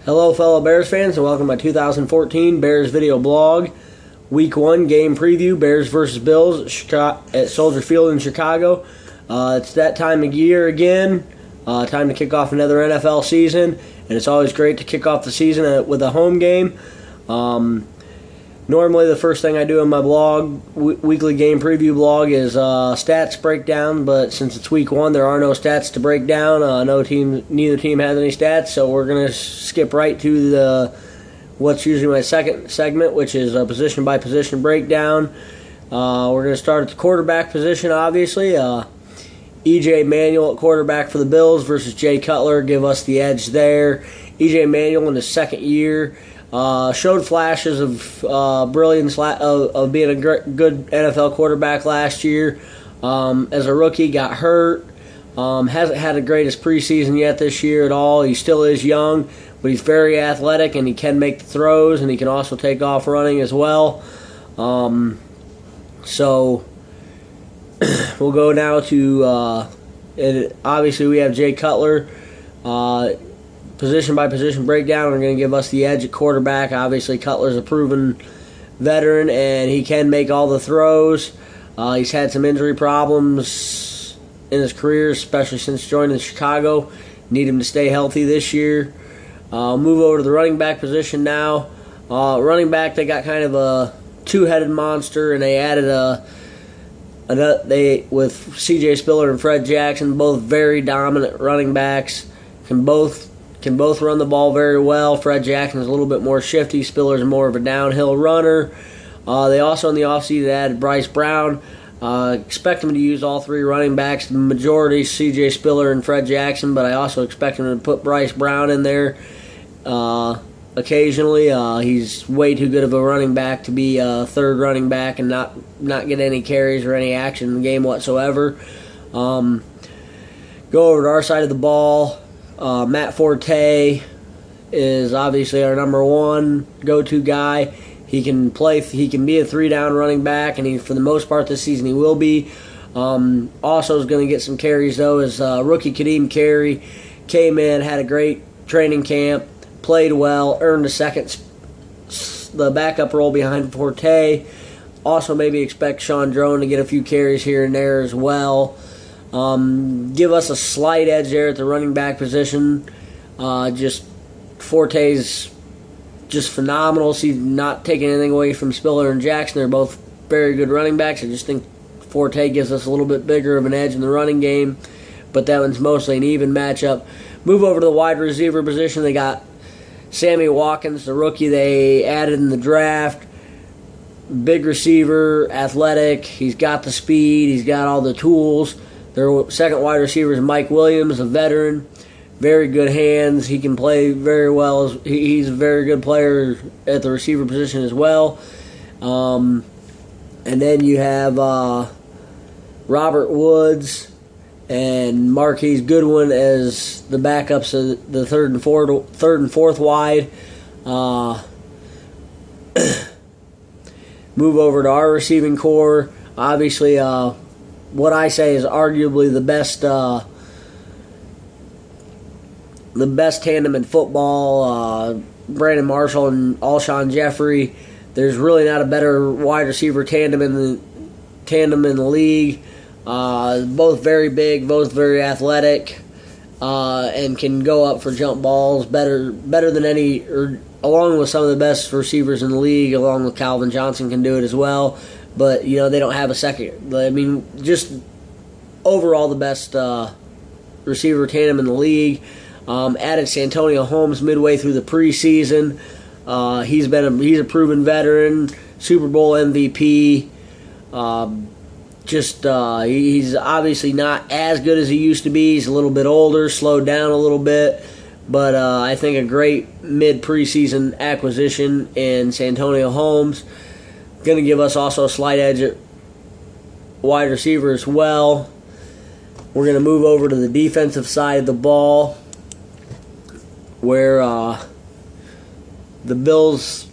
Hello fellow Bears fans and welcome to my 2014 Bears video blog. Week 1 game preview, Bears vs. Bills at Soldier Field in Chicago. It's that time of year again, time to kick off another NFL season, and it's always great to kick off the season with a home game. Normally the first thing I do in my blog, weekly game preview blog, is stats breakdown, but since it's week 1 there are no stats to break down. Neither team has any stats, so we're going to skip right to what's usually my second segment, which is a position by position breakdown. We're going to start at the quarterback position, obviously. E.J. Manuel at quarterback for the Bills versus Jay Cutler give us the edge there. E.J. Manuel in his second year showed flashes of brilliance of being a good NFL quarterback last year. As a rookie, got hurt. Hasn't had the greatest preseason yet this year at all. He still is young, but he's very athletic and he can make the throws, and he can also take off running as well. So we'll go now to obviously we have Jay Cutler. Position by position breakdown are going to give us the edge at quarterback. Obviously, Cutler's a proven veteran and he can make all the throws. He's had some injury problems in his career, especially since joining Chicago. Need him to stay healthy this year. Move over to the running back position now. Running back, they got kind of a two-headed monster, and they added with C.J. Spiller and Fred Jackson, both very dominant running backs. Can both run the ball very well. Fred Jackson is a little bit more shifty. Spiller's more of a downhill runner. They also in the offseason added Bryce Brown. Expect him to use all three running backs. The majority, C.J. Spiller and Fred Jackson, but I also expect him to put Bryce Brown in there occasionally. He's way too good of a running back to be a third running back and not get any carries or any action in the game whatsoever. Go over to our side of the ball. Matt Forte is obviously our number one go-to guy. He can be a three-down running back, and for the most part this season he will be. Also is going to get some carries though, as rookie Kadeem Carey came in, had a great training camp, played well, earned the backup role behind Forte. Also maybe expect Sean Drone to get a few carries here and there as well. Give us a slight edge there at the running back position. Just Forte's just phenomenal. He's not taking anything away from Spiller and Jackson. They're both very good running backs. I just think Forte gives us a little bit bigger of an edge in the running game, but that one's mostly an even matchup. Move over to the wide receiver position. They got Sammy Watkins, the rookie they added in the draft. Big receiver, athletic. He's got the speed. He's got all the tools. Their second wide receiver is Mike Williams, a veteran. Very good hands. He can play very well. He's a very good player at the receiver position as well. And then you have Robert Woods and Marquise Goodwin as the backups of the third and fourth wide. Move over to our receiving core. Obviously, what I say is arguably the best tandem in football. Brandon Marshall and Alshon Jeffrey. There's really not a better wide receiver tandem in the league. Both very big, both very athletic, and can go up for jump balls better than any, or along with some of the best receivers in the league. Along with Calvin Johnson can do it as well. But, they don't have a second. I mean, just overall the best receiver tandem in the league. Added Santonio Holmes midway through the preseason. He's a proven veteran, Super Bowl MVP. He's obviously not as good as he used to be. He's a little bit older, slowed down a little bit. But I think a great mid-preseason acquisition in Santonio Holmes. Going to give us also a slight edge at wide receiver as well. We're going to move over to the defensive side of the ball, where the Bills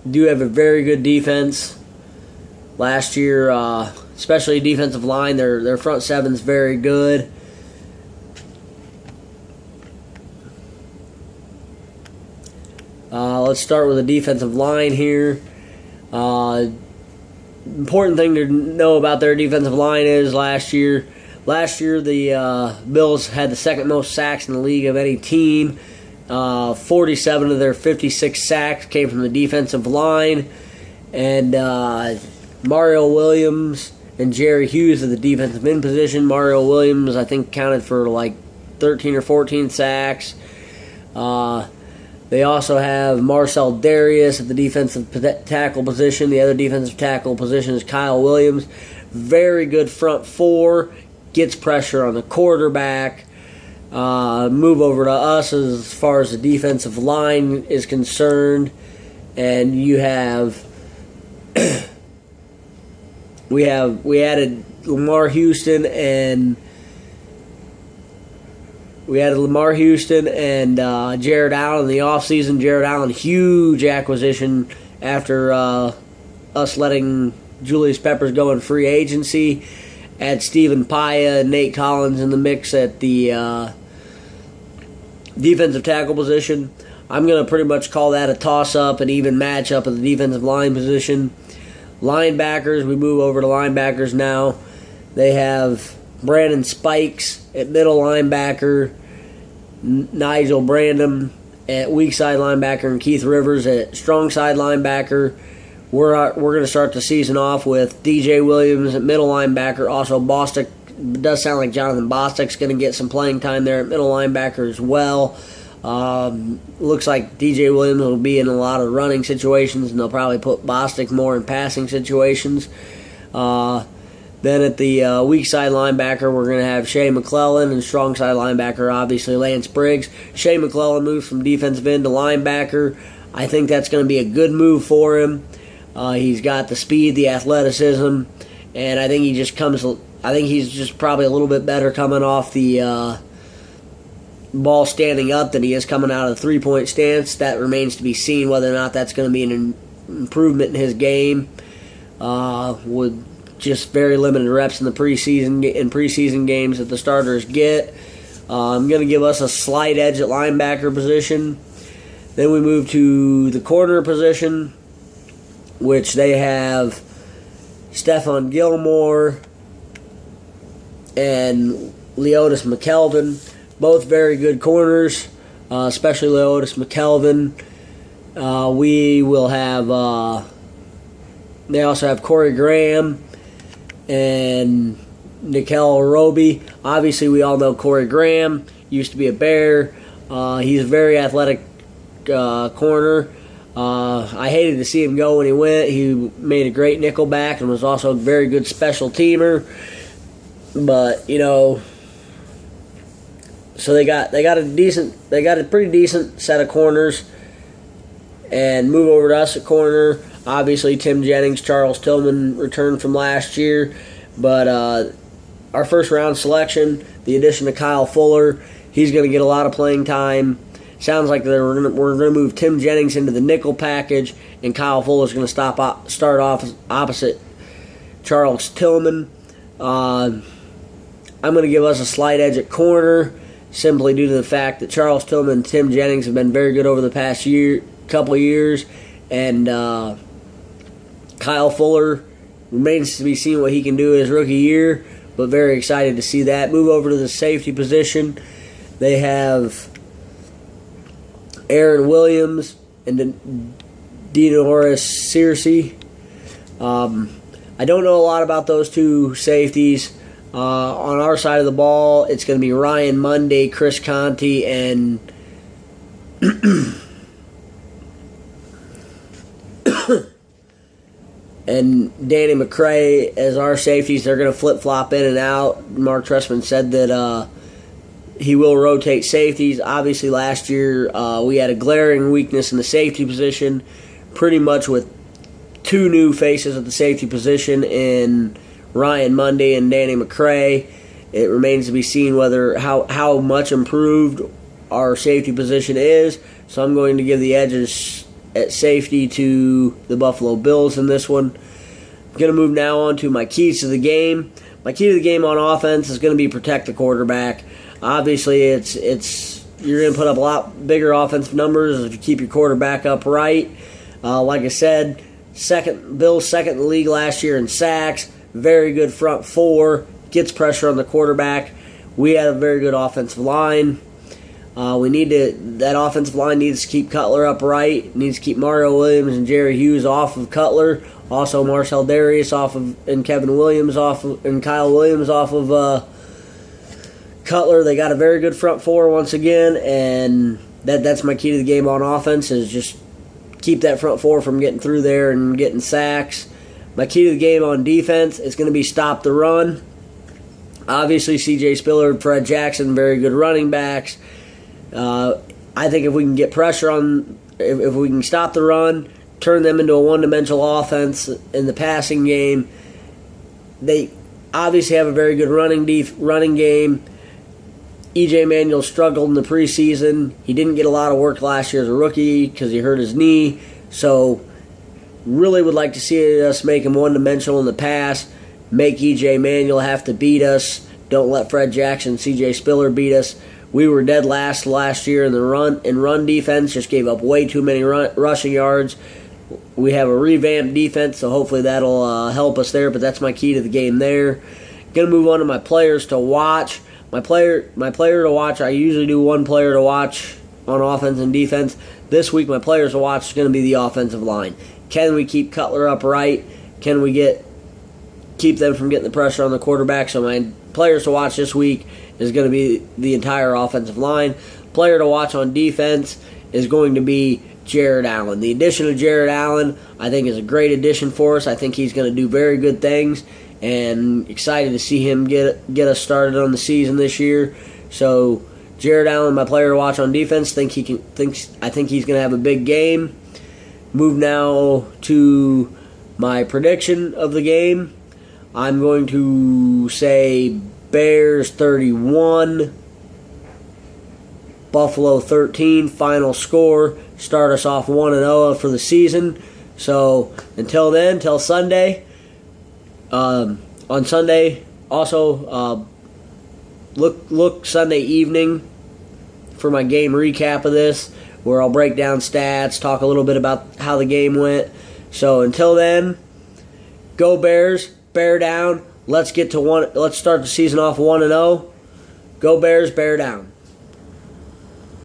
do have a very good defense. Last year, especially defensive line, their front seven's very good. Let's start with the defensive line here. Important thing to know about their defensive line is last year the Bills had the second most sacks in the league of any team. 47 of their 56 sacks came from the defensive line. And Mario Williams and Jerry Hughes at the defensive end position. Mario Williams, I think, counted for like 13 or 14 sacks. They also have Marcel Darius at the defensive tackle position. The other defensive tackle position is Kyle Williams. Very good front four. Gets pressure on the quarterback. Move over to us as far as the defensive line is concerned. And you have... we added Lamar Houston and... We added Lamar Houston and Jared Allen in the offseason. Jared Allen, huge acquisition after us letting Julius Peppers go in free agency. Add Stephen Paya and Nate Collins in the mix at the defensive tackle position. I'm going to pretty much call that a toss-up, an even matchup at the defensive line position. Linebackers, we move over to linebackers now. They have Brandon Spikes at middle linebacker, Nigel Brandon at weak side linebacker, and Keith Rivers at strong side linebacker. We're going to start the season off with DJ Williams at middle linebacker. Also, Bostic, it does sound like Jonathan Bostic's going to get some playing time there at middle linebacker as well. Looks like DJ Williams will be in a lot of running situations, and they'll probably put Bostic more in passing situations. Then at the weak side linebacker, we're going to have Shea McClellan, and strong side linebacker, obviously, Lance Briggs. Shea McClellan moves from defensive end to linebacker. I think that's going to be a good move for him. He's got the speed, the athleticism, and I think he's just probably a little bit better coming off the ball standing up than he is coming out of the three-point stance. That remains to be seen whether or not that's going to be an improvement in his game. With just very limited reps in the preseason games that the starters get. I'm going to give us a slight edge at linebacker position. Then we move to the corner position, which they have Stephon Gilmore and Leotis McKelvin, both very good corners, especially Leotis McKelvin. We will have, they also have Corey Graham and Nickel Roby. Obviously, we all know Corey Graham, used to be a Bear. He's a very athletic corner. I hated to see him go when he went. He made a great nickelback and was also a very good special teamer. But, you know, so they got a pretty decent set of corners. And move over to us at corner. Obviously, Tim Jennings, Charles Tillman returned from last year. But our first-round selection, the addition of Kyle Fuller, he's going to get a lot of playing time. Sounds like we're going to move Tim Jennings into the nickel package, and Kyle Fuller's going to start off opposite Charles Tillman. I'm going to give us a slight edge at corner, simply due to the fact that Charles Tillman and Tim Jennings have been very good over the past couple of years, and Kyle Fuller remains to be seen what he can do his rookie year, but very excited to see that. Move over to the safety position. They have Aaron Williams and DeNoris Searcy. I don't know a lot about those two safeties. On our side of the ball, it's going to be Ryan Munday, Chris Conti, and and Danny McCray as our safeties. They're going to flip-flop in and out. Mark Trestman said that he will rotate safeties. Obviously, last year we had a glaring weakness in the safety position, pretty much with two new faces at the safety position in Ryan Munday and Danny McCray. It remains to be seen how much improved our safety position is. So I'm going to give the edges at safety to the Buffalo Bills in this one. I'm going to move now on to my keys to the game. My key to the game on offense is going to be protect the quarterback. Obviously, it's you're going to put up a lot bigger offensive numbers if you keep your quarterback upright. Like I said, Bills second in the league last year in sacks. Very good front four. Gets pressure on the quarterback. We have a very good offensive line. That offensive line needs to keep Cutler upright. Needs to keep Mario Williams and Jerry Hughes off of Cutler. Also Marcel Darius and Kevin Williams and Kyle Williams off of Cutler. They got a very good front four once again, and that's my key to the game on offense is just keep that front four from getting through there and getting sacks. My key to the game on defense is going to be stop the run. Obviously, C.J. Spiller, Fred Jackson, very good running backs. I think if we can get pressure on, if we can stop the run, turn them into a one-dimensional offense in the passing game, they obviously have a very good running game. E.J. Manuel struggled in the preseason. He didn't get a lot of work last year as a rookie because he hurt his knee. So, really would like to see us make him one-dimensional in the pass. Make E.J. Manuel have to beat us. Don't let Fred Jackson, C.J. Spiller beat us. We were dead last year in the run defense. Just gave up way too many rushing yards. We have a revamped defense, so hopefully that'll help us there. But that's my key to the game there. Gonna move on to my players to watch. My player to watch. I usually do one player to watch on offense and defense. This week, my players to watch is going to be the offensive line. Can we keep Cutler upright? Can we keep them from getting the pressure on the quarterback? So my players to watch this week is going to be the entire offensive line. Player to watch on defense is going to be Jared Allen. The addition of Jared Allen, I think, is a great addition for us. I think he's going to do very good things, and excited to see him get us started on the season this year. So Jared Allen, my player to watch on defense, I think he's going to have a big game. Move now to my prediction of the game. I'm going to say Bears 31, Buffalo 13, final score. Start us off 1-0 for the season. So until then, until Sunday. On Sunday, also look Sunday evening for my game recap of this, where I'll break down stats, talk a little bit about how the game went. So until then, go Bears, bear down. Let's start the season off 1-0. Go Bears, bear down.